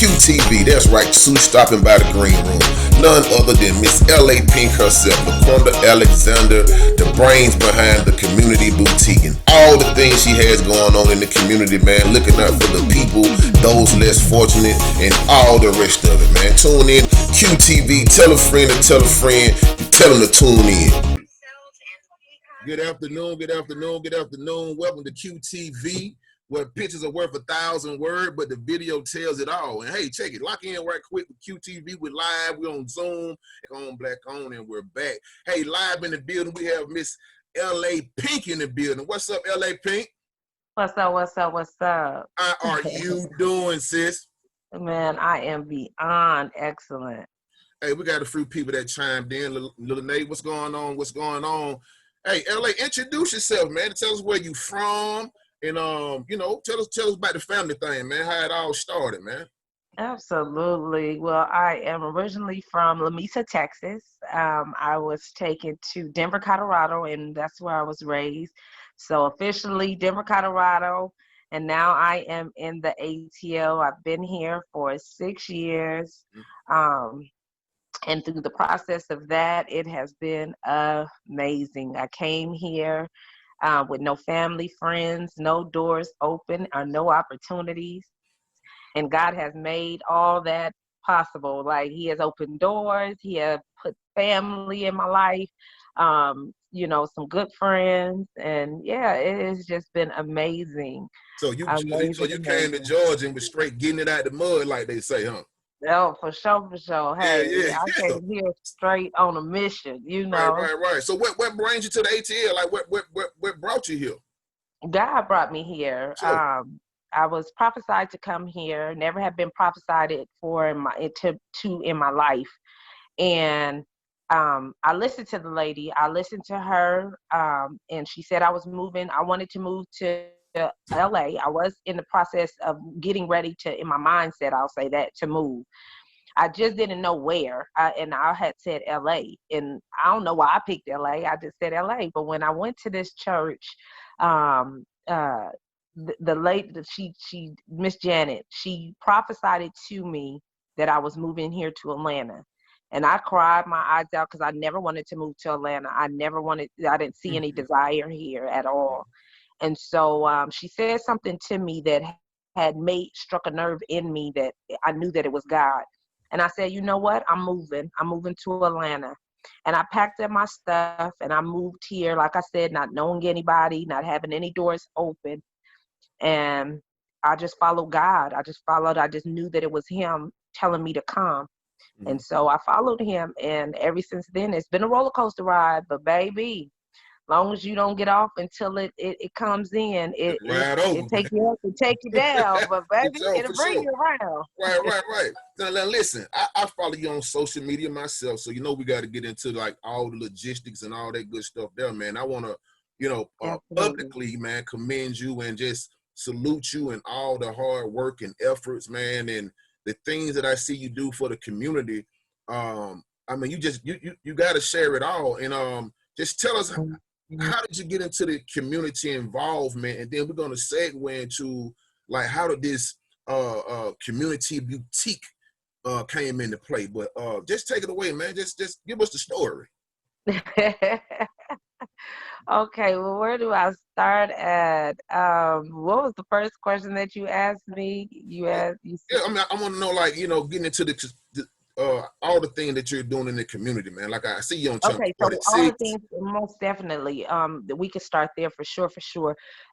QTV, that's right, Sue stopping by the green room. None other than Miss LA Pink herself, LaQuanA Alexander, the brains behind the community boutique and all the things she has going on in the community, man. Looking out for the people, those less fortunate, and all the rest of it, man. Tune in, QTV, tell a friend to tell a friend, tell them to tune in. Good afternoon, good afternoon, good afternoon. Welcome to QTV, where pictures are worth 1,000 words, but the video tells it all. And hey, check it, lock in right quick with QTV. We're live, we're on Zoom, on Black On, and we're back. Hey, live in the building, we have Miss LA Pink in the building. What's up, LA Pink? What's up, what's up, what's up? How are you doing, sis? Man, I am beyond excellent. Hey, we got a few people that chimed in. Little Nate, what's going on? What's going on? Hey, LA, introduce yourself, man. Tell us where you from, and you know, tell us about the family thing, man. How it all started, man. Absolutely. Well, I am originally from Lamesa, Texas. I was taken to Denver, Colorado, and that's where I was raised. So officially Denver, Colorado, and now I am in the ATL. I've been here for 6 years. And through the process of that, it has been amazing. I came here with no family, friends, no doors open or no opportunities. And God has made all that possible. Like, He has opened doors. He has put family in my life, you know, some good friends. And yeah, it has just been amazing. So you Amazing. came to Georgia and was straight getting it out the mud, like they say, huh? Oh, for sure, for sure. Hey, Yeah. I came here straight on a mission, you know. Right. So what brings you to the ATL? Like what brought you here? God brought me here. So, I was prophesied to come here. Never have been prophesied it for in my life. And I listened to the lady. I listened to her, and she said I was moving. I wanted to move to LA. I was in the process of getting ready to, in my mindset, I'll say that, to move. I just didn't know where, and I had said LA, and I don't know why I picked LA. I just said LA. But when I went to this church, the lady, she Miss Janet, she prophesied it to me that I was moving here to Atlanta. And I cried my eyes out because I never wanted to move to Atlanta. I didn't see any desire here at all. And so she said something to me that had struck a nerve in me that I knew that it was God. And I said, you know what? I'm moving to Atlanta. And I packed up my stuff and I moved here, like I said, not knowing anybody, not having any doors open. And I just followed God. I just knew that it was Him telling me to come. And so I followed Him. And ever since then, it's been a roller coaster ride. But baby, long as you don't get off until it comes in, it take you up and take you down. But baby, it'll bring you around. Right. Now listen, I follow you on social media myself, so you know we got to get into like all the logistics and all that good stuff there, man. I want to, you know, publicly, man, commend you and just salute you and all the hard work and efforts, man, and the things that I see you do for the community. I mean, you got to share it all, and just tell us, how did you get into the community involvement? And then we're going to segue into like how did this community boutique came into play. But just take it away, man. Just give us the story. Okay, well, where do I start at? What was the first question that you asked me? Yeah, I mean, I want to know, like, you know, getting into the all the things that you're doing in the community, man. Like I see you on channel Okay, so 46. all the things, most definitely, that we could start there for sure.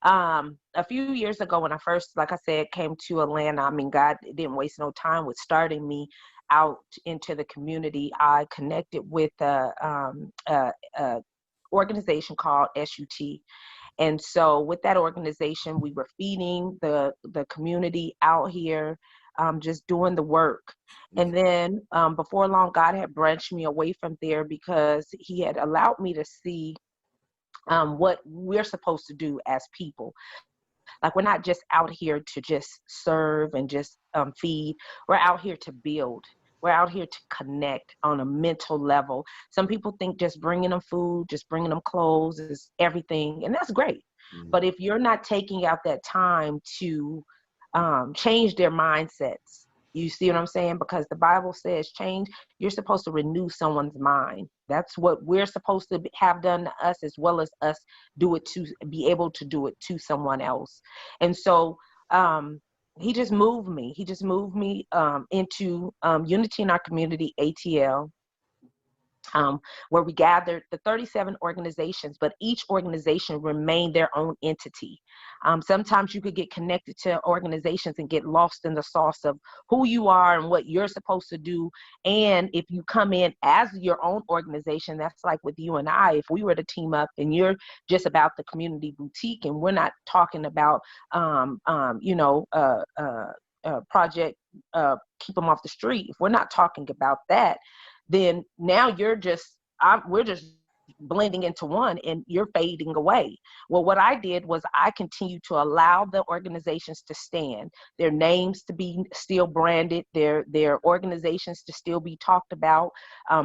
A few years ago when I first, like I said, came to Atlanta, I mean, God didn't waste no time with starting me out into the community. I connected with a organization called SUT. And so with that organization, we were feeding the community out here, just doing the work. And then before long, God had branched me away from there because He had allowed me to see what we're supposed to do as people. Like, we're not just out here to just serve and just feed. We're out here to build. We're out here to connect on a mental level. Some people think just bringing them food, just bringing them clothes is everything, and that's great. But if you're not taking out that time to change their mindsets, You see what I'm saying? Because the Bible says change, you're supposed to renew someone's mind. That's what we're supposed to have done to us, as well as us do it to be able to do it to someone else. And so he just moved me. He just moved me into Unity in Our Community, ATL, where we gathered the 37 organizations, but each organization remained their own entity. Sometimes you could get connected to organizations and get lost in the sauce of who you are and what you're supposed to do. And if you come in as your own organization, that's like with you and I, if we were to team up and you're just about the community boutique and we're not talking about, project, keep them off the street. If we're not talking about that, then now we're just blending into one and you're fading away. Well, what I did was I continued to allow the organizations to stand, their names to be still branded, their organizations to still be talked about. I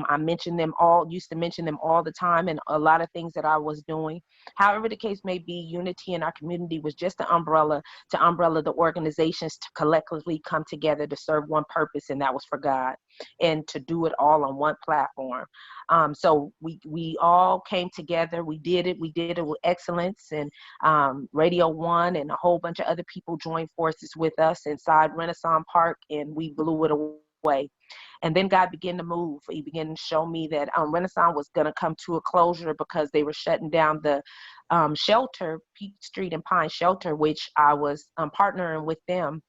used to mention them all the time, and a lot of things that I was doing. However the case may be, Unity in Our Community was just the umbrella to umbrella the organizations to collectively come together to serve one purpose, and that was for God, and to do it all on one platform. So we all came together. We did it with excellence, and Radio One and a whole bunch of other people joined forces with us inside Renaissance Park, and we blew it away. And then God began to move. He began to show me that Renaissance was going to come to a closure because they were shutting down the shelter, Peach Street and Pine Shelter, which I was partnering with them.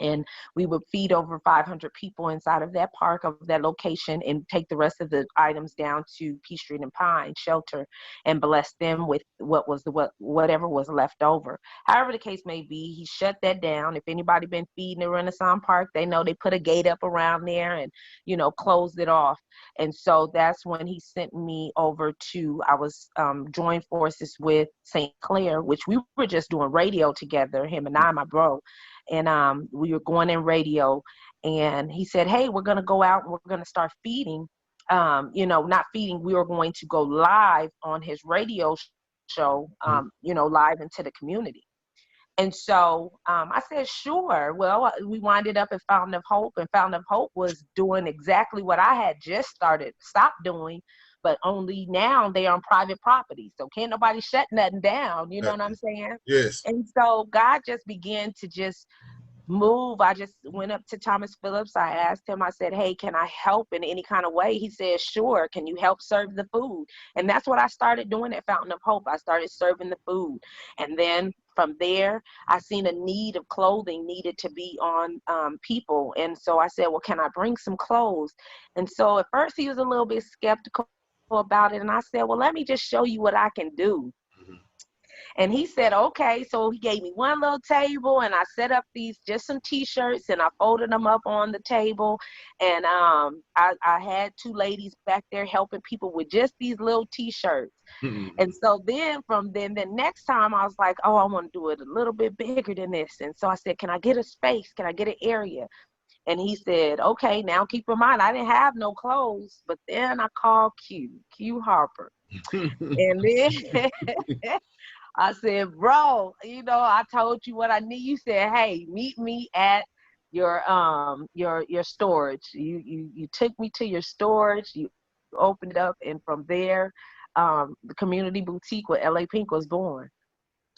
And we would feed over 500 people inside of that park, of that location, and take the rest of the items down to Peach Street and Pine Shelter and bless them with whatever was left over. However the case may be, he shut that down. If anybody been feeding the Renaissance Park, they know they put a gate up around there and, closed it off. And so that's when he sent me over to, I was joined forces with St. Clair, which we were just doing radio together, him and I, my bro. And we were going in radio, and he said, hey, we're going to go out and we're going to start feeding, not feeding. We were going to go live on his radio show, live into the community. And so I said, sure. Well, we winded up at Fountain of Hope, and Fountain of Hope was doing exactly what I had just stopped doing, but only now they are on private property. So can't nobody shut nothing down. You know what I'm saying? Yes. And so God just began to just move. I just went up to Thomas Phillips. I asked him, I said, hey, can I help in any kind of way? He said, sure. Can you help serve the food? And that's what I started doing at Fountain of Hope. I started serving the food. And then from there, I seen a need of clothing needed to be on people. And so I said, well, can I bring some clothes? And so at first he was a little bit skeptical about it. And I said, well, let me just show you what I can do. And he said, okay. So he gave me one little table, and I set up just some T-shirts, and I folded them up on the table. And I had two ladies back there helping people with just these little T-shirts. And so then the next time I was like, oh, I want to do it a little bit bigger than this. And so I said, can I get a space? Can I get an area? And he said, okay. Now keep in mind, I didn't have no clothes, but then I called Q Harper. And then I said, bro, I told you what I need. You said, hey, meet me at your storage. You took me to your storage. You opened it up, and from there, the community boutique with LA Pink was born.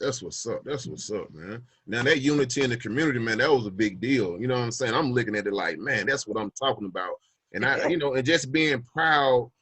That's what's up. That's what's up, man. Now that unity in the community, man, that was a big deal. You know what I'm saying? I'm looking at it like, man, that's what I'm talking about. And and just being proud,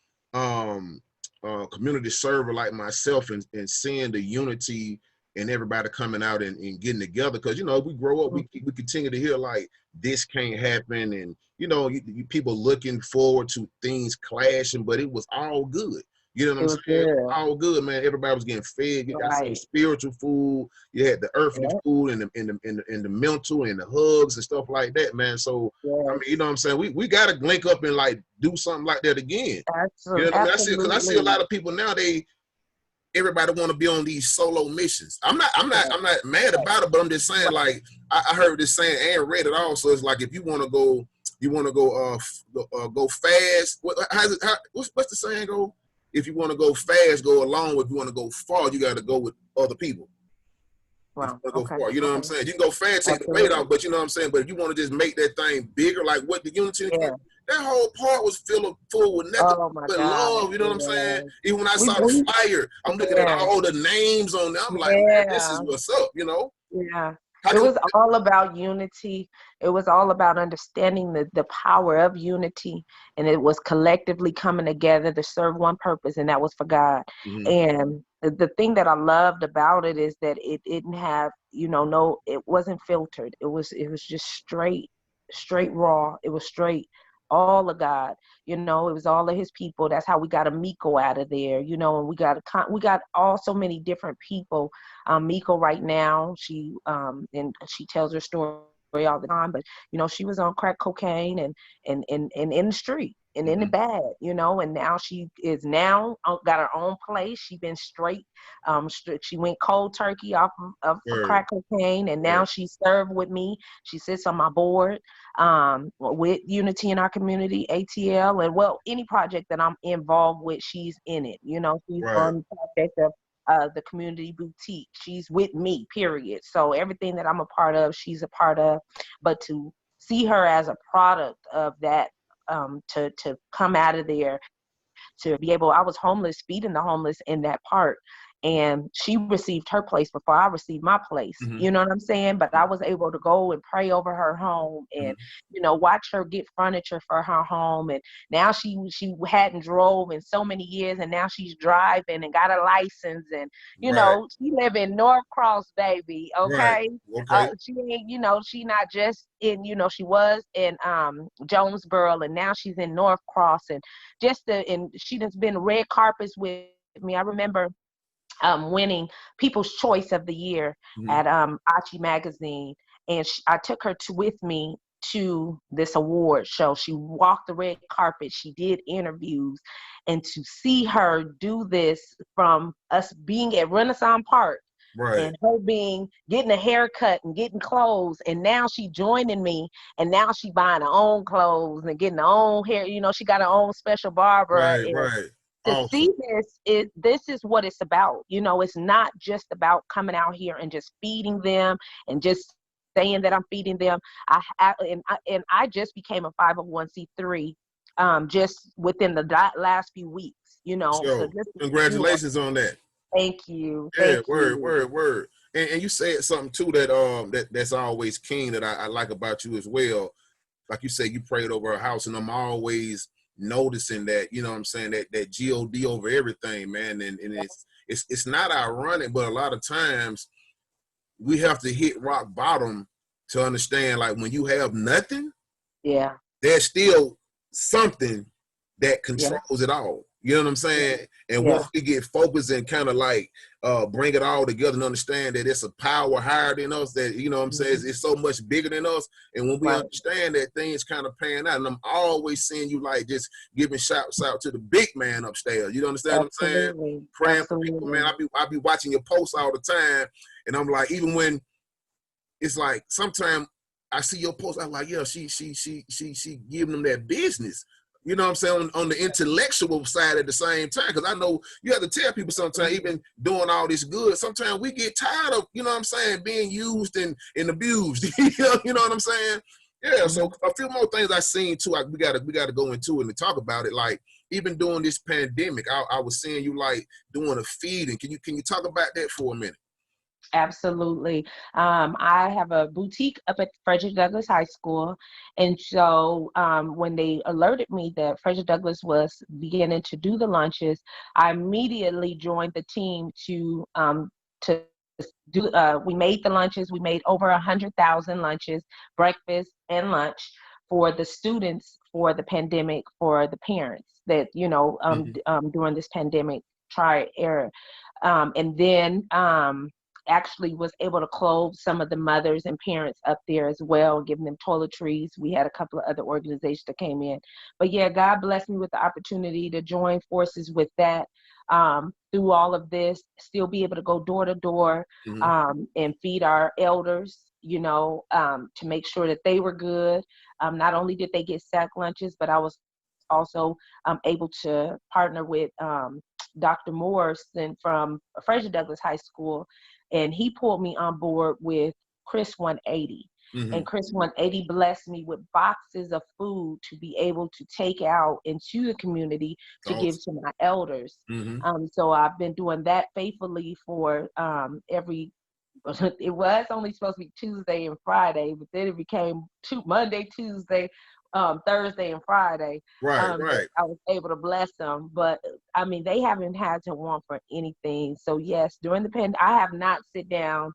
community server like myself, and seeing the unity and everybody coming out and getting together. Because we grow up, we continue to hear like this can't happen, and you people looking forward to things clashing, but it was all good. You know what I'm saying? Good. All good, man. Everybody was getting fed. You got some spiritual food. You had the earthly food and the mental and the hugs and stuff like that, man. So I mean, you know what I'm saying? We gotta link up and like do something like that again. Absolutely. You know what I mean? Because I see a lot of people now. Everybody want to be on these solo missions. I'm not mad about it, but I'm just saying, like I heard this saying and read it also. It's like if you want to go, go fast. What's the saying go? If you want to go fast, go alone. If you want to go far, you got to go with other people. if you Wow. want to go Okay. far. You know what I'm Okay. saying? You can go fast, take the weight Absolutely. off, but you know what I'm saying? But if you want to just make that thing bigger, like what the Unity and Yeah. Quetv, that whole part was full with nothing Oh my but God. love. You know what I'm saying? Yeah. Even when I We, saw the we flyer, I'm looking at yeah. all the names on there. I'm like, man, this is Yeah. what's up, you know? Yeah. How It do was all about unity. It was all about understanding the power of unity. And it was collectively coming together to serve one purpose, and that was for God. mm-hmm. And the thing that I loved about it is that it didn't have, no, it wasn't filtered. It was just straight raw. It was straight all of God. It was all of his people. That's how we got a Miko out of there, and we got all so many different people. Miko right now, and she tells her story all the time, but she was on crack cocaine and in the street and in the Mm-hmm. bad, and now she is now got her own place. She been straight. She went cold turkey off of Word, crack cocaine, and now word, she's served with me. She sits on my board with Unity in Our Community, ATL, and any project that I'm involved with, she's in it. She's right. on the project of the community boutique. She's with me, period. So everything that I'm a part of, she's a part of. But to see her as a product of that, to come out of there, to be able, I was homeless, feeding the homeless in that park. And she received her place before I received my place. Mm-hmm. You know what I'm saying? But I was able to go and pray over her home and, Mm-hmm. watch her get furniture for her home. And now she hadn't drove in so many years, and now she's driving and got a license. And, Right, she live in North Cross, baby. right. Okay. Okay, She ain't, she not just in, she was in Jonesboro, and now she's in North Cross. And and she has been red carpets with me. I remember winning People's Choice of the Year mm-hmm. at Achi Magazine, and I took her with me to this award show. She walked the red carpet. She did interviews, and to see her do this from us being at Renaissance Park Right, and her getting a haircut and getting clothes, and now she joining me, and now she buying her own clothes and getting her own hair. She got her own special barber. right, And right. to Awesome. see this is what it's about. It's not just about coming out here and just feeding them and just saying that I'm feeding them. I just became a 501c3 just within the last few weeks. So So, just congratulations on that. thank you, Yeah, thank word, you. word, word. And you said something too that's always keen that I like about you as well. Like you said, you prayed over a house, and I'm always noticing that, you know what I'm saying, that God over everything, man. And it's not ironic, but a lot of times we have to hit rock bottom to understand, like, when you have nothing, Yeah, there's still something that yeah, controls it all. You know what I'm yeah, saying? And yeah. once we get focused and kind of like bring it all together and understand that it's a power higher than us, that, you know what I'm saying, Mhm. it's so much bigger than us. And when we Right. understand that, things kind of pan out. And I'm always seeing you like just giving shouts out to the big man upstairs. You understand what I'm saying? Absolutely. Praying for people, man. Absolutely. I be watching your posts all the time, and I'm like, even when it's like sometimes I see your post, I'm like, yeah, she giving them that business. You know what I'm saying? On the intellectual side at the same time. Because I know you have to tell people sometimes, Absolutely. even doing all this good, sometimes we get tired of, you know what I'm saying, being used and abused. You know what I'm saying? Yeah, so Mhm. a few more things I seen too. We gotta go into it and talk about it. Like, even during this pandemic, I was seeing you like doing a feeding. Can you talk about that for a minute? Absolutely. I have a boutique up at Frederick Douglass High School. And so when they alerted me that Frederick Douglass was beginning to do the lunches, I immediately joined the team to do, we made the lunches. We made over 100,000 lunches, breakfast and lunch for the students for the pandemic, for the parents that, Mm-hmm. during this pandemic try era. And then actually was able to clothe some of the mothers and parents up there as well, giving them toiletries. We had a couple of other organizations that came in. But yeah, God blessed me with the opportunity to join forces with that through all of this, still be able to go door to door Mm-hmm. and feed our elders, to make sure that they were good. Not only did they get sack lunches, but I was also able to partner with Dr. Morrison from Frederick Douglass High School and he pulled me on board with Chris 180. And Chris 180 blessed me with boxes of food to be able to take out into the community to give to my elders. So I've been doing that faithfully for every. It was only supposed to be Tuesday and Friday, but then it became Monday, Tuesday, Thursday, and Friday. Right. I was able to bless them, but I mean, they haven't had to want for anything. So yes, during the pandemic, I have not sit down,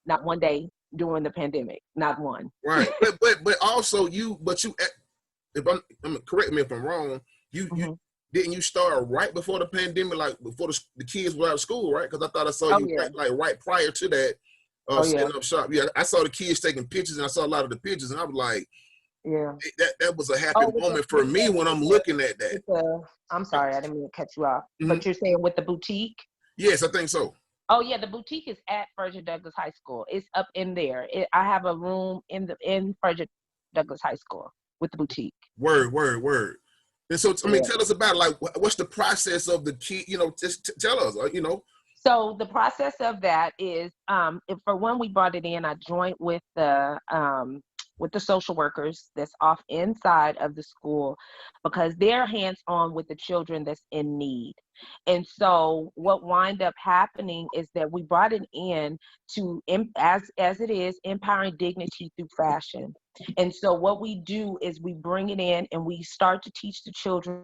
not one day during the pandemic, not one. Right, but also you if I'm correct me if I'm wrong, you didn't you start right before the pandemic, like before the kids were out of school, right? Because I thought I saw you like right prior to that, setting up shop. Yeah, I saw the kids taking pictures, and I saw a lot of the pictures, and I was like, that was a happy moment for me when I'm looking at that. I'm sorry, I didn't mean to cut you off, but you're saying with the boutique? Yes, I think so. Oh yeah, the boutique is at Frederick Douglass High School. It's up in there. I have a room in Frederick Douglass High School with the boutique. Word. And so, I mean, tell us about, like, what's the process of the key, just tell us, So the process of that is, for when we brought it in, I joined with the social workers that's off inside of the school, because they're hands-on with the children that's in need. And so what wind up happening is that we brought it in to, as it is, empowering dignity through fashion. And so what we do is we bring it in and we start to teach the children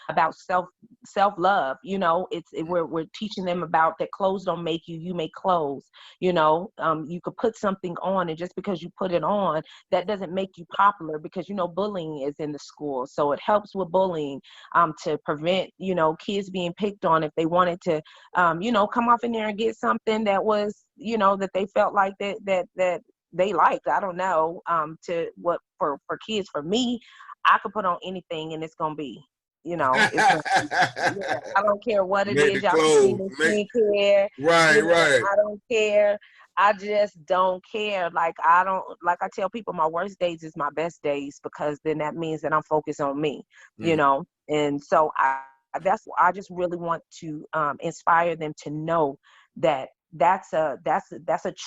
about self-love. We're teaching them about that clothes don't make you, you make clothes. You could put something on, and just because you put it on, that doesn't make you popular, because bullying is in the school. So it helps with bullying, to prevent kids being picked on if they wanted to come off in there and get something that was that they felt like that they liked. I don't know, for kids. For me, I could put on anything and it's gonna be, I don't care what it is. Y'all see the skincare. Right. I don't care. I just don't care. Like I tell people, my worst days is my best days, because then that means that I'm focused on me, And so I just really want to inspire them to know that that's a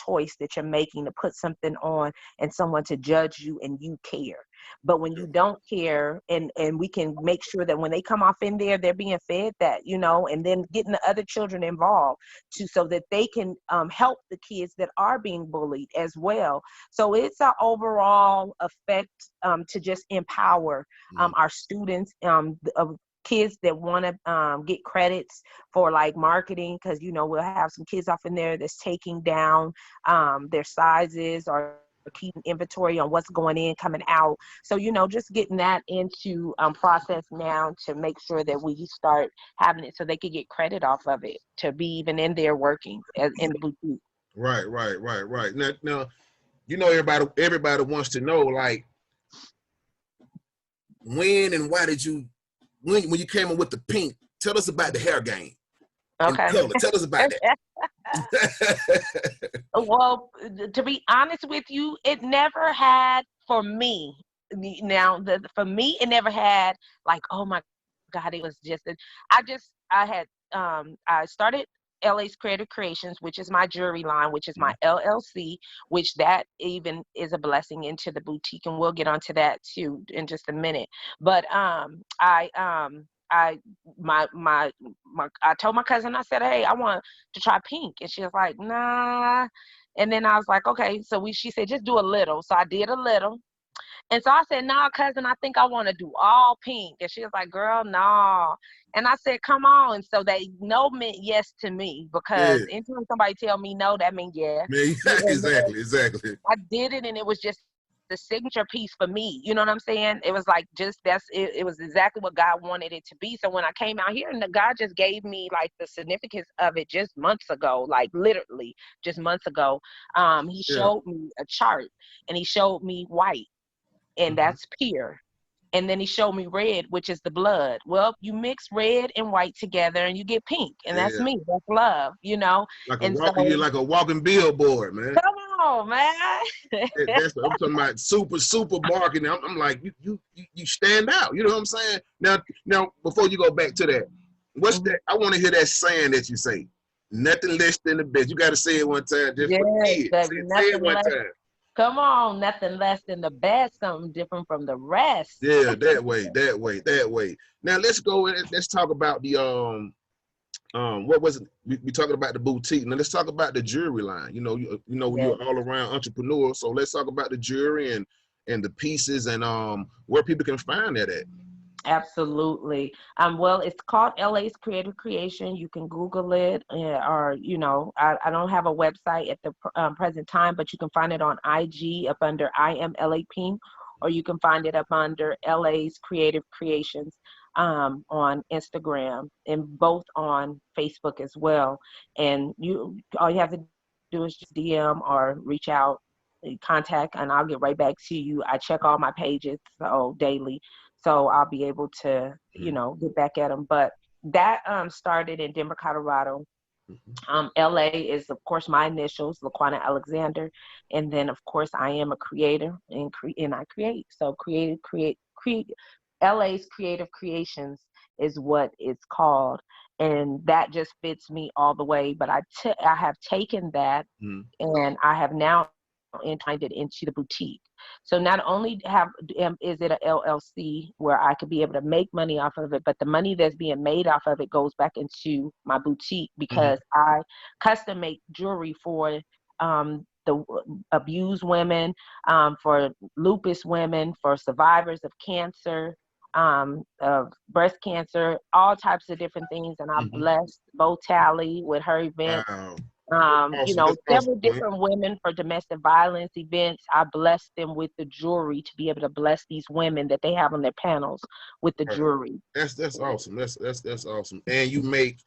choice that you're making, to put something on and someone to judge you and you care. But when you don't care, and we can make sure that when they come off in there, they're being fed that, and then getting the other children involved so that they can help the kids that are being bullied as well. So it's an overall effect to just empower our students, kids that want to get credits for like marketing, because we'll have some kids off in there that's taking down their sizes or keeping inventory on what's going in, coming out. So just getting that into process now, to make sure that we start having it so they could get credit off of it, to be even in there working in the boutique. Right. Now everybody wants to know, like, when and why did you, when you came in with the pink, tell us about the hair game. Okay. Color. Tell us about that. Well, to be honest with you, it never had, for me, for me, it never had like, oh my God, it was just, I started LA's Creative Creations, which is my jewelry line, which is my LLC, which that even is a blessing into the boutique, and we'll get onto that too in just a minute. But I told my cousin, I said, hey, I want to try pink, and she was like, nah. And then I was like, okay. So she said, just do a little. So I did a little. And so I said, nah, cousin, I think I want to do all pink. And she was like, girl, no. And I said, come on. And so they no meant yes to me, because anytime somebody tell me no, that means yeah. Exactly. I did it, and it was just the signature piece for me. You know what I'm saying? It was like, it was exactly what God wanted it to be. So when I came out here, and God just gave me like the significance of it just months ago, like literally just months ago, he showed me a chart, and he showed me white. And that's pure. And then he showed me red, which is the blood. Well, you mix red and white together and you get pink. And that's me. That's love, You're like a walking billboard, man. Come on, man. I'm talking about super marketing. I'm like, you stand out. You know what I'm saying? Now, before you go back to that, what's that? I want to hear that saying that you say. Nothing less than the best. You got to say it one time just for Yes, kids. baby, Say it nothing one less. time. Come on, nothing less than the best, something different from the rest. Yeah, that way, that way, that way. Now let's go and let's talk about the what was it? We talking about the boutique. Now let's talk about the jewelry line. You know Yes. you're all around entrepreneur. So let's talk about the jewelry and the pieces and where people can find that at. Absolutely. Well, it's called LA's Creative Creation. You can Google it, or I don't have a website at the present time, but you can find it on IG up under I am LA Pink, or you can find it up under LA's Creative Creations on Instagram, and both on Facebook as well. And all you have to do is just DM or reach out, contact, and I'll get right back to you. I check all my pages daily, so I'll be able to, get back at them. But that started in Denver, Colorado. LA is, of course, my initials, LaQuana Alexander, and then, of course, I am a creator and I create. So create. LA's Creative Creations is what it's called, and that just fits me all the way. But I have taken that and I have now entwined it into the boutique. So not only is it a LLC where I could be able to make money off of it, but the money that's being made off of it goes back into my boutique, because I custom make jewelry for the abused women, for lupus women, for survivors of cancer, of breast cancer, all types of different things. And I blessed Bo Tally with her event. Wow. Awesome. Several different women for domestic violence events. I blessed them with the jewelry to be able to bless these women that they have on their panels with the jewelry. That's awesome. That's awesome. And you make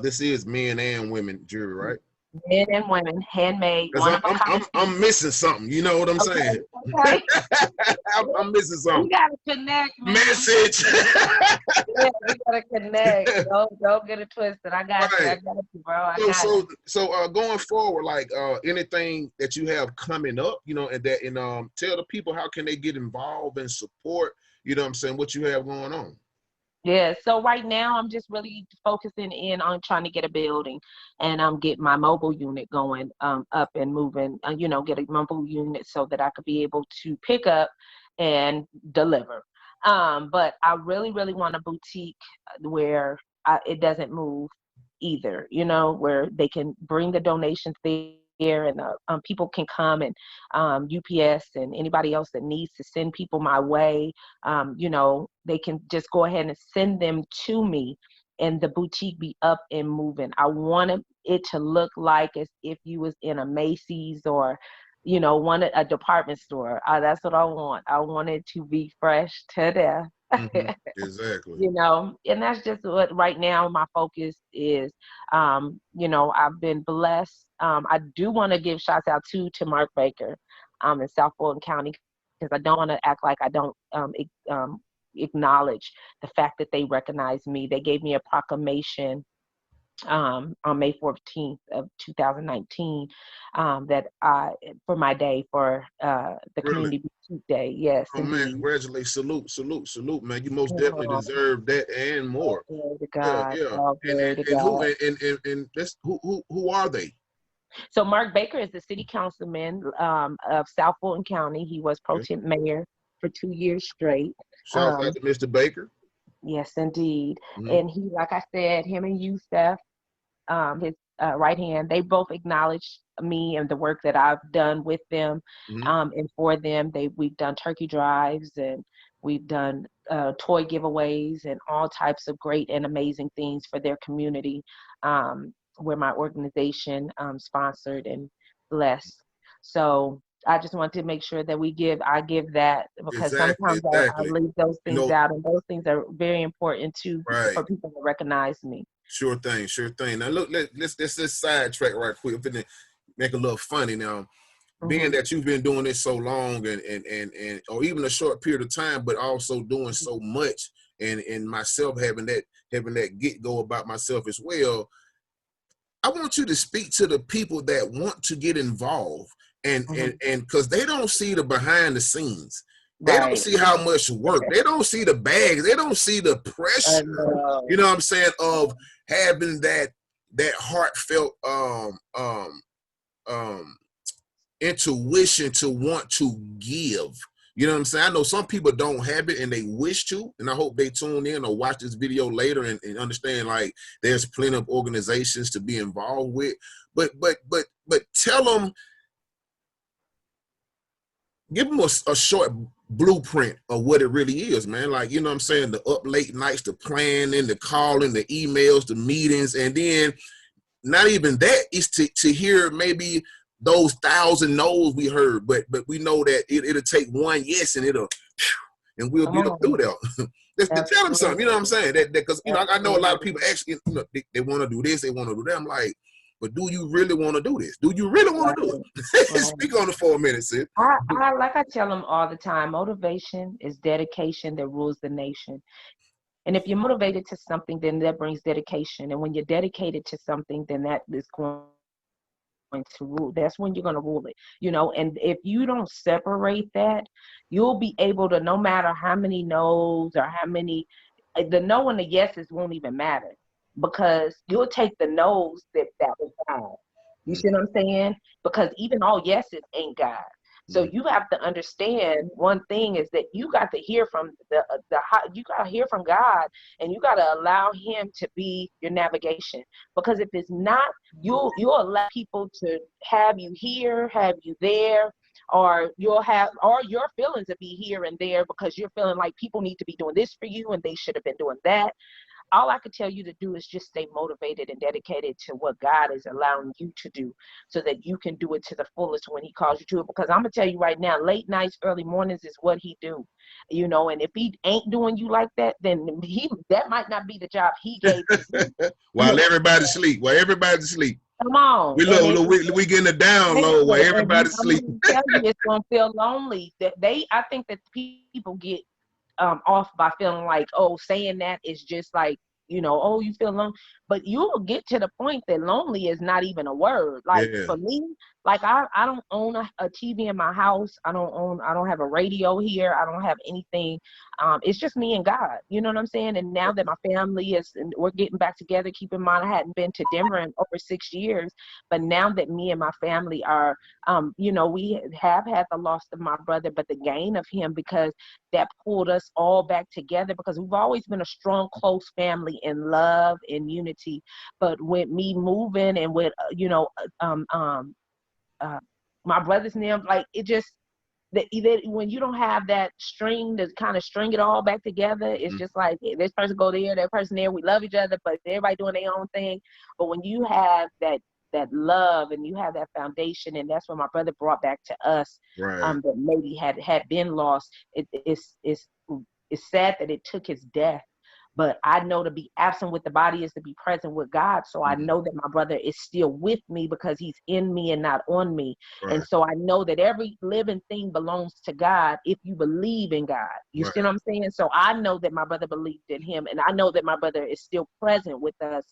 this is men and women jewelry, right? Men and women, handmade, one of a kind. I'm missing something. You know what I'm saying? Okay. I'm missing something. We gotta connect, man. Message. Yeah, we gotta connect. Don't get it twisted. I got you. I got you, bro. So going forward, like anything that you have coming up, and tell the people how can they get involved and support. You know what I'm saying? What you have going on. Yeah, so right now I'm just really focusing in on trying to get a building, and get my mobile unit going up and moving, get a mobile unit so that I could be able to pick up and deliver. But I really, really want a boutique where it doesn't move either, where they can bring the donations there, and people can come, and UPS and anybody else that needs to send people my way, they can just go ahead and send them to me, and the boutique be up and moving. I want it to look like as if you was in a Macy's or a department store. That's what I want. I want it to be fresh to death. Exactly. And that's just what right now my focus is. I've been blessed. I do want to give shouts out to Mark Baker in South Fulton County, because I don't want to act like I don't acknowledge the fact that they recognize me. They gave me a proclamation on May 14th of 2019 that for my day, for the Community Boutique Day. Yes, oh indeed. Man, congratulations. Salute, man. You most definitely deserve that and more. Glory to God. Yeah. Glory to God. And that's who are they? So Mark Baker is the city councilman of South Fulton County. He was pro temp mayor for 2 years straight. Shout out to Mr. Baker. Yes, indeed. And he, like I said, him and Youssef, his right hand, they both acknowledged me and the work that I've done with them and for them. We've done turkey drives, and we've done toy giveaways, and all types of great and amazing things for their community, where my organization sponsored and blessed. So I just want to make sure that I give that, because sometimes I leave those things out, and those things are very important too, for people to recognize me. Sure thing. Now look, let's just sidetrack right quick. I'm gonna make a little funny now. Being that you've been doing this so long and or even a short period of time, but also doing so much, and myself having that get go about myself as well. I want you to speak to the people that want to get involved, and because they don't see the behind the scenes. They don't see how much work. They don't see the bags. They don't see the pressure. You know what I'm saying? Of having that that heartfelt intuition to want to give. You know what I'm saying? I know some people don't have it and they wish to, and I hope they tune in or watch this video later and understand like there's plenty of organizations to be involved with. But tell them, give them a short blueprint of what it really is, man. Like, you know what I'm saying? The up late nights, the planning, the calling, the emails, the meetings, and then not even that is to hear maybe those 1,000 no's we heard, but we know that it'll take one yes and and we'll get up through there. Let's tell them something, you know what I'm saying? That because you know I know a lot of people actually, you know, they want to do this, they want to do that. I'm like, but do you really want to do this? Do you really want to do it? Right. Speak on it for a minute, sis. Like I tell them all the time, motivation is dedication that rules the nation. And if you're motivated to something, then that brings dedication. And when you're dedicated to something, then that is going to rule. That's when you're going to rule it, you know. And if you don't separate that, you'll be able to, no matter how many no's or how many, the no and the yeses won't even matter, because you'll take the no's that was God. You see what I'm saying? Because even all yeses ain't God. So you have to understand, one thing is that you got to hear from you got to hear from God, and you got to allow him to be your navigation. Because if it's not, you'll allow people to have you here, have you there, or your feelings to be here and there, because you're feeling like people need to be doing this for you and they should have been doing that. All I could tell you to do is just stay motivated and dedicated to what God is allowing you to do, so that you can do it to the fullest when he calls you to it. Because I'm going to tell you right now, late nights, early mornings is what he do, you know. And if he ain't doing you like that, then that might not be the job he gave you. While everybody's asleep. Come on. We getting a download while everybody's asleep. I'm tell you, it's going to feel lonely. I think that people get off by feeling like, oh, saying that is just like, you know, oh, you feel lonely. But you'll get to the point that lonely is not even a word. Like for me, like I don't own a TV in my house. I don't have a radio here. I don't have anything. It's just me and God. You know what I'm saying? And now that my family and we're getting back together, keep in mind I hadn't been to Denver in over 6 years. But now that me and my family are, you know, we have had the loss of my brother, but the gain of him, because that pulled us all back together, because we've always been a strong, close family in love and unity. But with me moving and with, you know, my brothers and them, like it just, that when you don't have that string to kind of string it all back together, it's just like this person go there, that person there, we love each other, but everybody doing their own thing. But when you have that love and you have that foundation, and that's what my brother brought back to us, that maybe had been lost. It's sad that it took his death. But I know to be absent with the body is to be present with God. So I know that my brother is still with me, because he's in me and not on me. And so I know that every living thing belongs to God if you believe in God. You see what I'm saying? So I know that my brother believed in him, and I know that my brother is still present with us,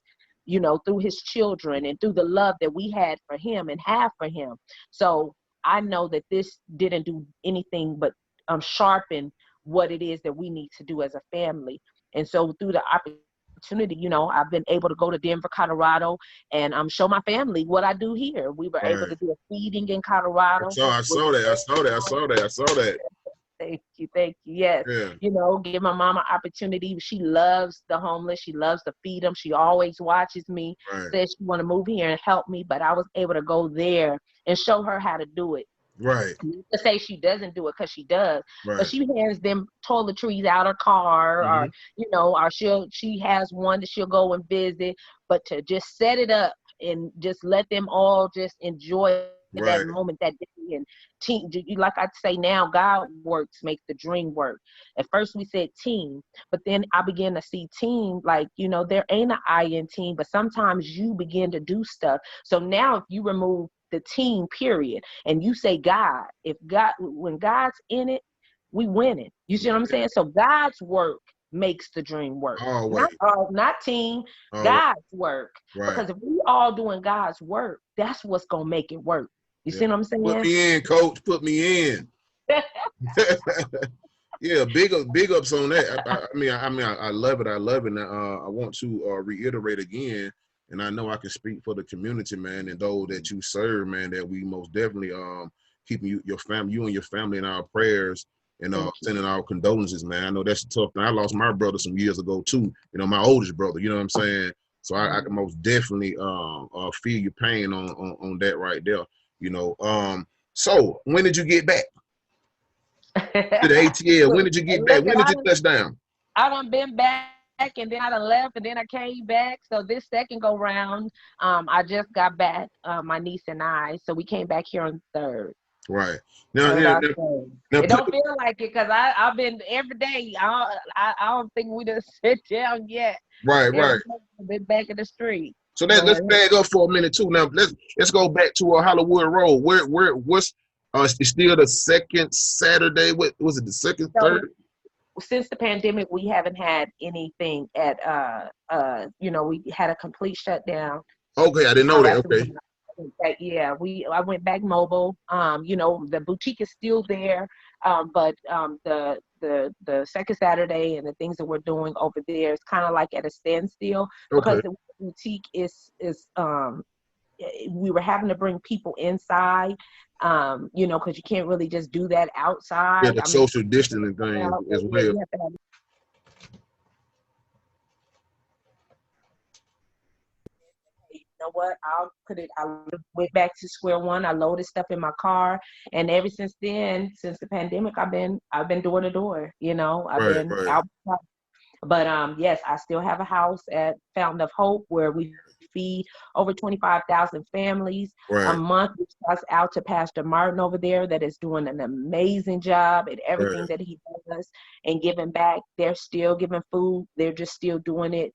you know, through his children and through the love that we had for him and have for him. So I know that this didn't do anything but sharpen what it is that we need to do as a family. And so through the opportunity, you know, I've been able to go to Denver, Colorado, and show my family what I do here. We were able to do a feeding in Colorado. I saw that. Thank you. Yes. Yeah. You know, give my mama opportunity. She loves the homeless. She loves to feed them. She always watches me, says she want to move here and help me, but I was able to go there and show her how to do it. To say she doesn't do it, because she does, but she hands them toiletries out her car, or you know, or she has one that she'll go and visit. But to just set it up and just let them all just enjoy that moment, that day. And team, like I say now, God works, makes the dream work. At first we said team, but then I began to see team, like, you know, there ain't an I in team, but sometimes you begin to do stuff. So now if you remove the team period and you say God, when God's in it, we win it. You see what I'm saying? So God's work makes the dream work. Not team, God's work. Because if we all doing God's work, that's what's gonna make it work. You see what I'm saying? Put me in, coach. Put me in. Yeah, big ups on that. I mean, I love it. I want to reiterate again. and I know I can speak for the community, man, and those that you serve, man, that we most definitely keeping you and your family in our prayers, and Thank you. sending our condolences, man. I know that's a tough thing. I lost my brother some years ago too. You know, my oldest brother. You know what I'm saying? So I can most definitely feel your pain on that right there. You know. So when did you get back to the ATL? When Look, did you get back? look When at did you touch down? I done been back and then I done left and then I came back. So this second go round, I just got back, my niece and I. So we came back here on the third. Right. Now, Third now, now, October. now It put, don't feel like it because I've been every day. I don't think we done sit down yet. right, Every right. day I've been back in the street. So But let's back up for a minute too. Now let's go back to Hollywood Road. What's it's still the second Saturday. What was it? The second, so third? since the pandemic, we haven't had anything at we had a complete shutdown. Okay, I didn't know that. That's the Okay, reason I went back. Yeah, I went back mobile. The boutique is still there, but the second Saturday and the things that we're doing over there is kind of like at a standstill because okay. the boutique is we were having to bring people inside, because you can't really just do that Yeah, outside. the I mean, social distancing thing as yeah, well. you have to have. You know what? I'll put it. I went back to square one. I loaded stuff in my car, and ever since then, since the pandemic, I've been door to door. I've Right, been right, out. But yes, I still have a house at Fountain of Hope where we feed over 25,000 families a right, month. We starts out to Pastor Martin over there that is doing an amazing job at everything right. that he does and giving back. They're still giving food. They're just still doing it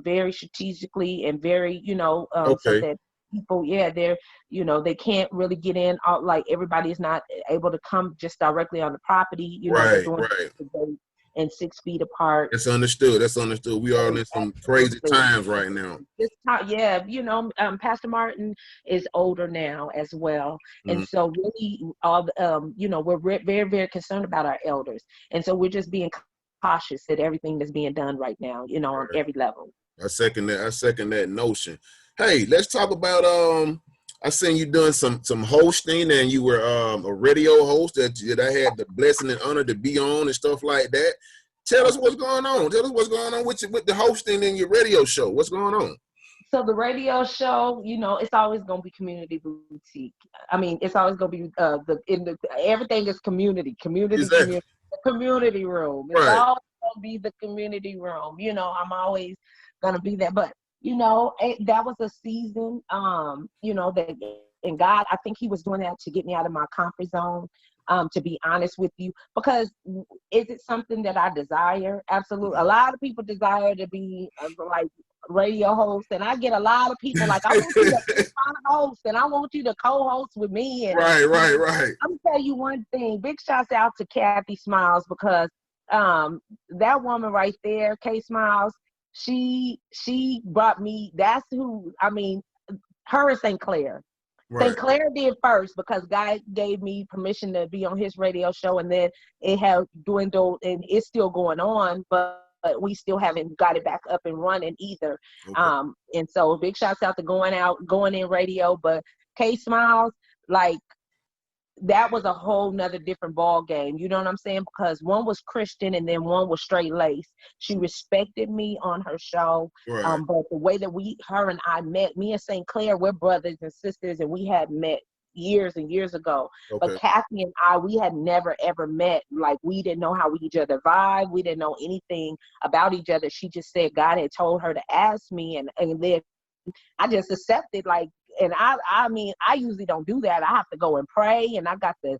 very strategically and very, so Okay, that people, yeah, they can't really get in. Like everybody is not able to come just directly on the property. They're right, doing right. it and 6 feet apart. That's understood. That's understood. We are in some crazy Absolutely. times right now. This time, yeah, Pastor Martin is older now as well, and Mm, so really, we're very, very concerned about our elders, and so we're just being cautious at everything that's being done right now, on right. every level. I second that. I second that notion. Hey, let's talk about I seen you doing some hosting, and you were a radio host that I had the blessing and honor to be on and stuff like that. Tell us what's going on. Tell us what's going on with the hosting in your radio show. What's going on? So the radio show, it's always gonna be community boutique. I mean, it's always gonna be everything is community, community, Exactly. community, the community room. It's Right. always gonna be the community room. I'm always gonna be there. But that was a season, that and God, I think He was doing that to get me out of my comfort zone. To be honest with you, because is it something that I desire? Absolutely. A lot of people desire to be like radio host, and I get a lot of people like, I want you to be my host and I want you to co-host with me. And Right, right, right. I'm gonna tell you one thing, big shouts out to Kathy Smiles, because that woman right there, K Smiles, she brought me, that's who, I mean, her and St. Clair. Right. St. Clair did first because God gave me permission to be on his radio show, and then it had dwindled and it's still going on, but we still haven't got it back up and running either. Okay. And so big shouts out to going in radio, but K Smiles, like, that was a whole nother different ball game. You know what I'm saying? Because one was Christian and then one was straight lace. She respected me on her show. Right. But the way that her and I met, me and St. Clair, we're brothers and sisters, and we had met years and years ago. But Okay. Kathy and I, we had never ever met. Like, we didn't know how each other vibe. We didn't know anything about each other. She just said God had told her to ask me, and then I just accepted, like, and I mean, I usually don't do that. I have to go and pray, and I got to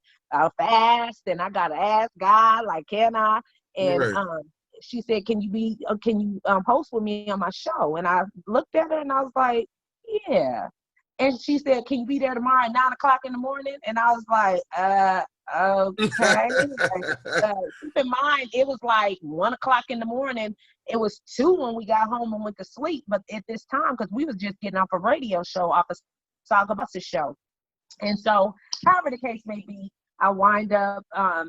fast, and I got to ask God, like, can I? And Right. she said, can you host with me on my show? And I looked at her and I was like, yeah. And she said, can you be there tomorrow at 9 o'clock in the morning? And I was like, okay. Like, keep in mind, it was like 1 o'clock in the morning. It was 2 when we got home and went to sleep. But at this time, because we was just getting off a radio show, off a Saga show. And so, however the case may be, I wind up,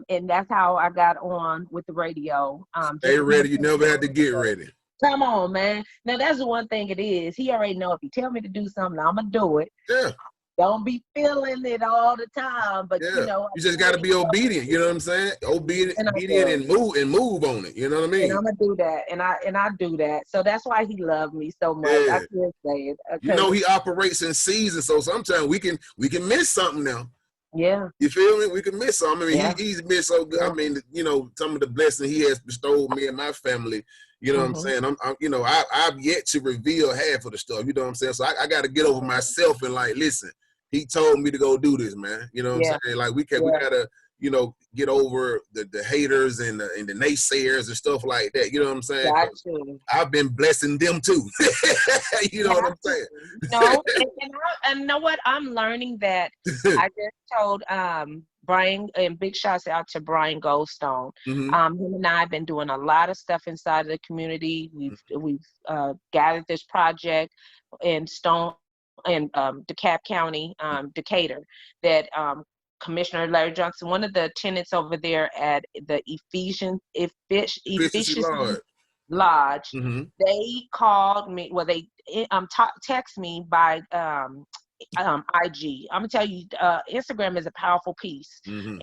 and that's how I got on with the radio. Stay Just being ready. You never had to get ready. Come on, man. Now that's the one thing it is. He already know if he tell me to do something, I'm gonna do it. Yeah. Don't be feeling it all the time, but you Yeah. know, You just got to be obedient. You know what I'm saying? and I Obedient do, and move on it. You know what I and mean? I'm gonna do that, and I do that. So that's why he loved me so much. I Yeah. can't say it You because know he operates in seasons, so sometimes we can miss something now. yeah, You feel me? We can miss something. I mean, yeah, he's been so good. I yeah. mean, you know, some of the blessings he has bestowed me and my family. You know what I'm Mm-hmm. saying? You know, I've yet to reveal half of the stuff. You know what I'm saying? So I got to get over myself and like, listen, he told me to go do this, man. You know what Yeah, I'm saying? Like we yeah. gotta, you know, get over the haters and the naysayers and stuff like that. You know what I'm saying? Got 'Cause you. I've been blessing them too. You know what Have I'm to. saying? No, and know what? I'm learning that. I just told Brian, and big shouts out to Brian Goldstone. Mm-hmm. Him and I have been doing a lot of stuff inside of the community. We've gathered this project in Stone in DeKalb County, Decatur, that Commissioner Larry Johnson, one of the tenants over there at the Efficiency Efficiency Lord. Lodge, Mm-hmm. they called me. Well, they text me by IG. I'm gonna tell you, Instagram is a powerful piece. Mm-hmm.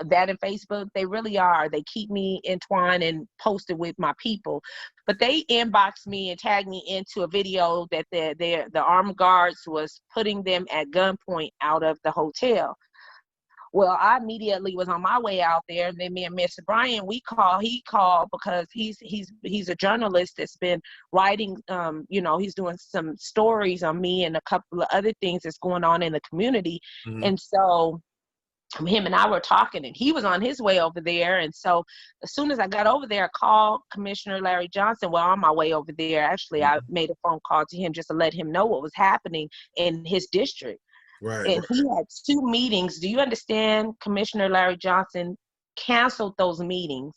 That and Facebook, they really are. They keep me entwined and posted with my people. But they inboxed me and tagged me into a video that the armed guards was putting them at gunpoint out of the hotel. Well, I immediately was on my way out there. And then me and Mr. Brian, he called because he's a journalist that's been writing, you know, he's doing some stories on me and a couple of other things that's going on in the community. Mm-hmm. And so him and I were talking, and he was on his way over there. And so as soon as I got over there, I called Commissioner Larry Johnson. Well, on my way over there, actually, I made a phone call to him just to let him know what was happening in his district. Right. And he had 2 meetings. Do you understand? Commissioner Larry Johnson canceled those meetings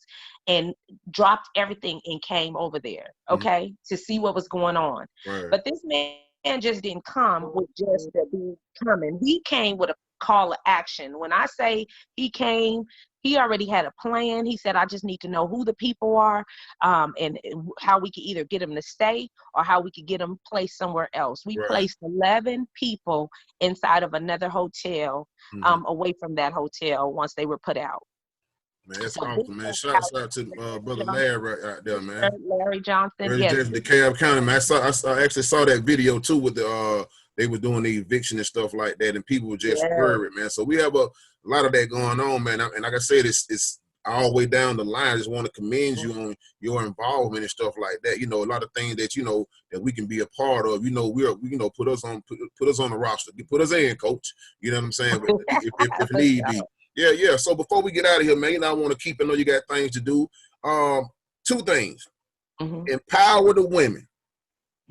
and dropped everything and came over there, okay, to see what was going on. Right. But this man just didn't come with just to be coming. He came with a call of action. When I say he came, he already had a plan. He said, I just need to know who the people are, and how we could either get them to stay or how we could get them placed somewhere else. We Right. placed 11 people inside of another hotel, away from that hotel once they were put out. Man, that's So awesome, man. Shout out to brother Larry right out there, man. Larry Johnson, Where's yes. DeKalb County, man. I actually saw that video too with the they were doing the eviction and stuff like that, and people were just worried, man. So we have a lot of that going on, man. And like I said, it's all the way down the line. I just want to commend you on your involvement and stuff like that. You know, a lot of things that you know that we can be a part of. You know, put us on the roster, put us in, coach. You know what I'm saying? If need be. Yeah. So before we get out of here, man, I want to keep. I know you got things to do. 2 things: empower the women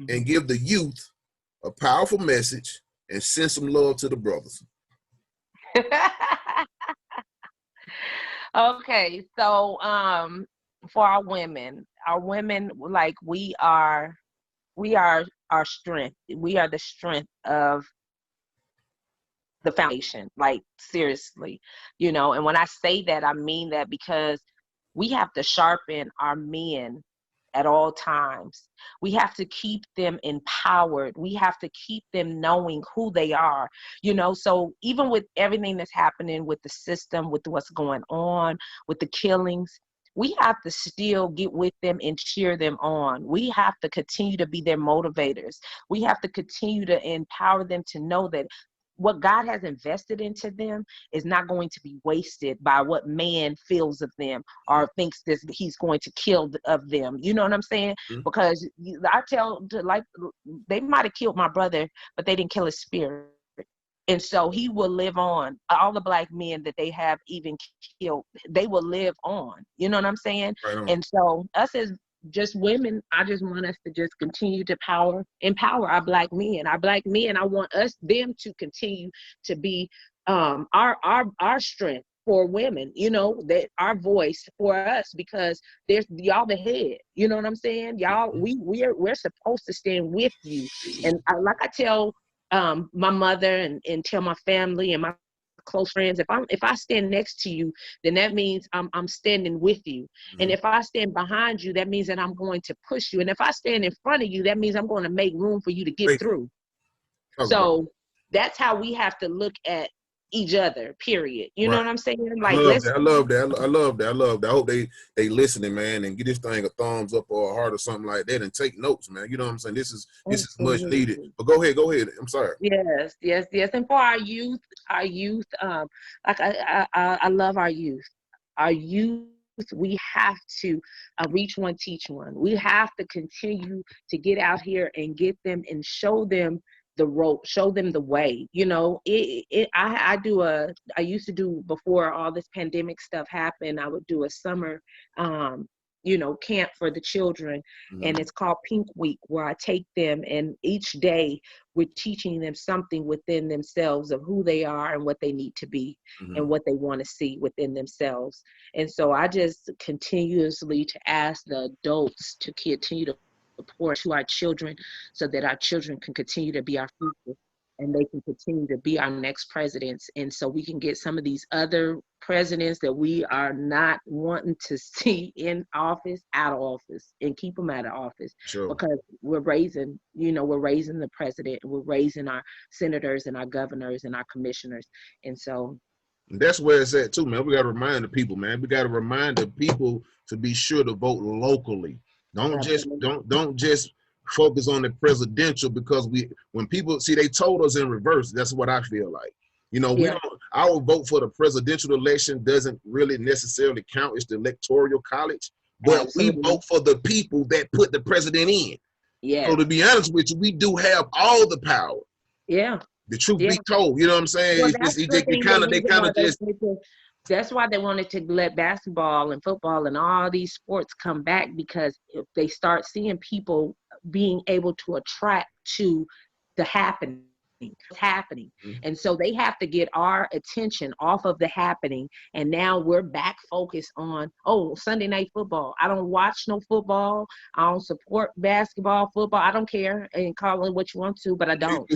and give the youth a powerful message, and send some love to the brothers. Okay, so for our women, like we are our strength. We are the strength of the foundation, like seriously, you know. And when I say that, I mean that because we have to sharpen our men at all times. We have to keep them empowered. We have to keep them knowing who they are, you know. So even with everything that's happening with the system, with what's going on, with the killings, we have to still get with them and cheer them on. We have to continue to be their motivators. We have to continue to empower them to know that what God has invested into them is not going to be wasted by what man feels of them or thinks that he's going to kill of them. You know what I'm saying? Because I tell, like, they might have killed my brother, but they didn't kill his spirit. And so he will live on. All the Black men that they have even killed, they will live on. You know what I'm saying? Right. And so us as just women, I just want us to just continue to empower our Black men. Our Black men, I want them to continue to be our strength for women, you know, that our voice for us, because there's y'all the head. You know what I'm saying? Y'all, we're supposed to stand with you. And like I tell my mother and tell my family and my close friends. If I stand next to you, then that means I'm standing with you. And if I stand behind you, that means that I'm going to push you. And if I stand in front of you, that means I'm going to make room for you to get through. So that's how we have to look at each other, period. You know what I'm saying? Like, I love that. I love that. I love that. I love that. I hope they listening, man, and give this thing a thumbs up or a heart or something like that, and take notes, man. You know what I'm saying? This is much needed. But go ahead. I'm sorry. Yes. And for our youth, like I love our youth. Our youth, we have to reach one, teach one. We have to continue to get out here and get them and show them the rope, show them the way. You know, I used to do, before all this pandemic stuff happened, I would do a summer camp for the children, and it's called Pink Week, where I take them, and each day we're teaching them something within themselves of who they are and what they need to be and what they want to see within themselves. And so I just continuously to ask the adults to continue to pour to our children, so that our children can continue to be our future, and they can continue to be our next presidents. And so we can get some of these other presidents that we are not wanting to see in office out of office, and keep them out of office. Because we're raising the president, we're raising our senators and our governors and our commissioners. And so that's where it's at too, man. We got to remind the people, man. We got to remind the people to be sure to vote locally. Don't just focus on the presidential, because when people see, they told us in reverse. That's what I feel like. You know, our vote for the presidential election doesn't really necessarily count. It's the electoral college, but we vote for the people that put the president in. So to be honest with you, we do have all the power. The truth be told, you know what I'm saying? Well, that's why they wanted to let basketball and football and all these sports come back, because if they start seeing people being able to attract to the happening. And so they have to get our attention off of the happening. And now we're back focused on, Sunday night football. I don't watch no football. I don't support basketball, football. I don't care, and call it what you want to, but I don't.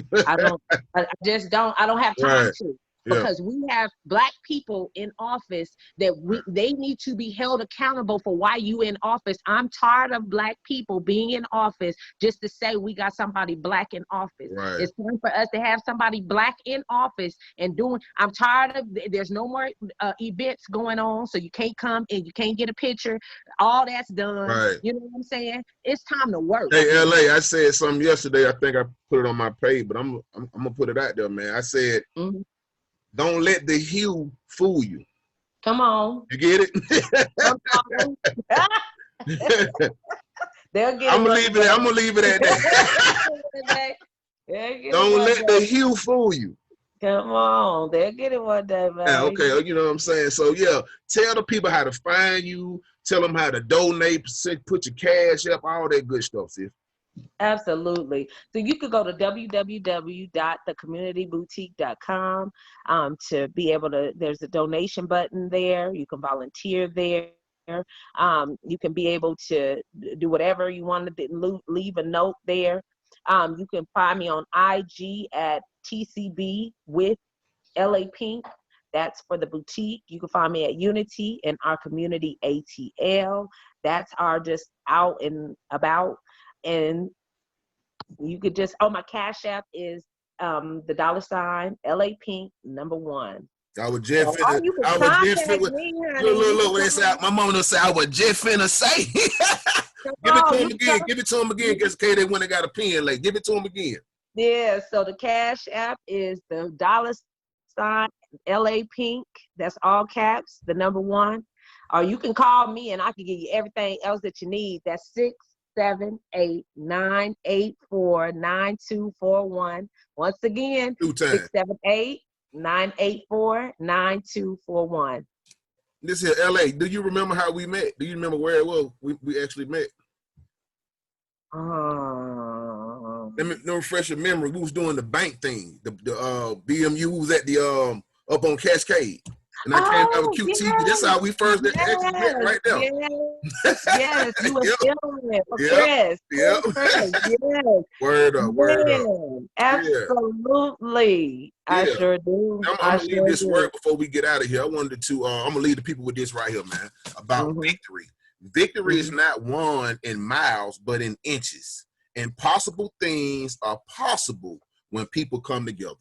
I just don't. I don't have time to. Because we have Black people in office that they need to be held accountable for why you in office. I'm tired of Black people being in office just to say we got somebody Black in office. It's time for us to have somebody Black in office and doing. I'm tired of, there's no more events going on, so you can't come and you can't get a picture. All that's done. You know what I'm saying? It's time to work. Hey, LA, I said something yesterday. I think I put it on my page, but I'm gonna put it out there, man. I said, don't let the hue fool you. Come on. You get it? Come on. They'll get I'm gonna leave it at that. Don't let the hue fool you. Come on. They'll get it one day, man. Yeah, okay, you know what I'm saying? So yeah, tell the people how to find you, tell them how to donate, put your cash up, all that good stuff, sis. Absolutely. So you could go to www.thecommunityboutique.com to be able to, there's a donation button there. You can volunteer there. You can be able to do whatever you want to leave a note there. You can find me on IG at TCB with LA Pink. That's for the boutique. You can find me at Unity and Our Community ATL. That's our just out and about. And you could just, my Cash App is the $ LA Pink #1. I was just finna, look, when they say, my mom will say, I was just finna say. Give it to him again, just in case they went and got a pen late. Give it to him again. Yeah, so the Cash App is the $ LA Pink. That's all caps, the #1. Or you can call me and I can give you everything else that you need. That's 678-984-9241. Once again, 678-984-9241. This here, LA. Do you remember how we met? Do you remember where it was we actually met? Let me refresh your memory. We was doing the bank thing. The BMU was at the up on Cascade. And I came out with Oh, QTV. That's yes, how we first actually met yes, right there. yes, yes. You were Yep, filming it for yep, Chris. yep. Chris, yes. Word up, word up. Man, Yeah, absolutely. I yeah. sure do. I'm I gonna leave sure this do. word before we get out of here. I wanted to. I'm gonna leave the people with this right here, man. About Mm-hmm, victory. Victory is mm-hmm. not won in miles, but in inches. Impossible things are possible when people come together.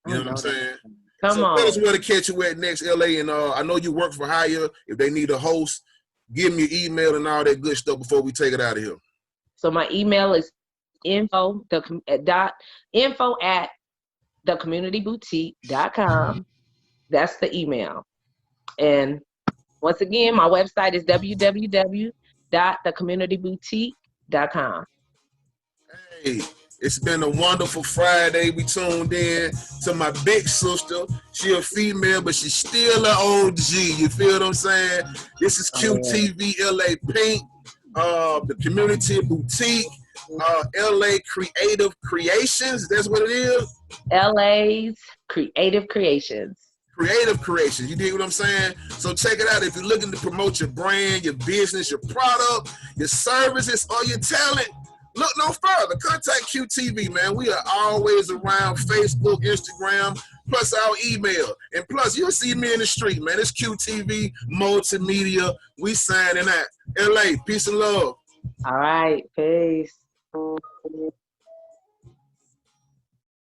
You I know what I'm know that. saying? Come So tell us on. where to catch you at next, LA. And I know you work for hire. If they need a host, give me your email and all that good stuff before we take it out of here. So my email is info at thecommunityboutique.com. That's the email. And once again, my website is www.thecommunityboutique.com. Hey, it's been a wonderful Friday. We tuned in to my big sister. She a female, but she's still an OG. You feel what I'm saying? This is Oh, QTV LA Pink, the Community Boutique, LA Creative Creations. That's what it is. yeah. LA's Creative Creations. Creative creations. You dig what I'm saying? So check it out. If you're looking to promote your brand, your business, your product, your services, or your talent, look no further. Contact QTV, man. We are always around Facebook, Instagram, plus our email. And plus, you'll see me in the street, man. It's QTV Multimedia. We signing out. LA, peace and love. All right. Peace.